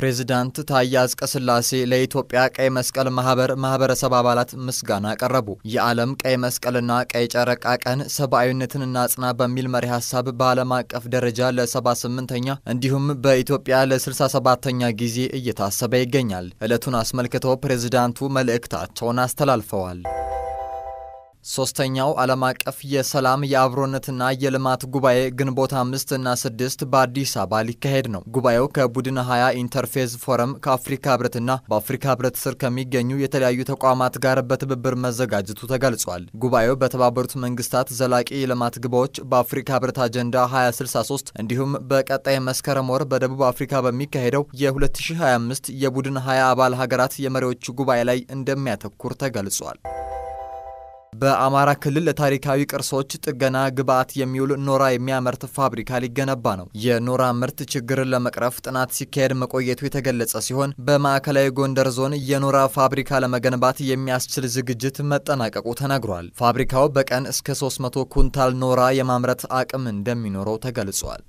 ፕሬዝዳንት ታዬ አጽቀሥላሴ ለኢትዮጵያ ቀይ መስቀል ማህበረሰብ አባላት ምስጋና ቀረቡ። የዓለም ቀይ መስቀልና ቀይ ጨረቃ ቀን ሰብአዊነትን እናጽና በሚል መሪ ሐሳብ በዓለም አቀፍ ደረጃ ለ78ኛ እንዲሁም በኢትዮጵያ ለ67ኛ ጊዜ እየታሰበ ይገኛል። ዕለቱን አስመልክቶ ፕሬዝዳንቱ መልእክታቸውን አስተላልፈዋል። ሶስተኛው ዓለም አቀፍ የሰላም የአብሮነትና የልማት ጉባኤ ግንቦት 5 እና 6 በአዲስ አበባ ሊካሄድ ነው። ጉባኤው ከቡድን 20 ኢንተርፌዝ ፎረም ከአፍሪካ ህብረትና በአፍሪካ ህብረት ስር ከሚገኙ የተለያዩ ተቋማት ጋር በትብብር መዘጋጀቱ ተገልጿል። ጉባኤው በተባበሩት መንግስታት ዘላቂ የልማት ግቦች በአፍሪካ ህብረት አጀንዳ 2063 እንዲሁም በቀጣይ መስከረም ወር በደቡብ አፍሪካ በሚካሄደው የ2025 የቡድን 20 አባል ሀገራት የመሪዎቹ ጉባኤ ላይ እንደሚያተኩር ተገልጿል። በአማራ ክልል ለታሪካዊ ቅርሶች ጥገና ግብዓት የሚውል ኖራ የሚያመርት ፋብሪካ ሊገነባ ነው። የኖራ ምርት ችግርን ለመቅረፍ ጥናት ሲካሄድ መቆየቱ የተገለጸ ሲሆን በማዕከላዊ ጎንደር ዞን የኖራ ፋብሪካ ለመገንባት የሚያስችል ዝግጅት መጠናቀቁ ተነግሯል። ፋብሪካው በቀን እስከ 300 ኩንታል ኖራ የማምረት አቅም እንደሚኖረው ተገልጿል።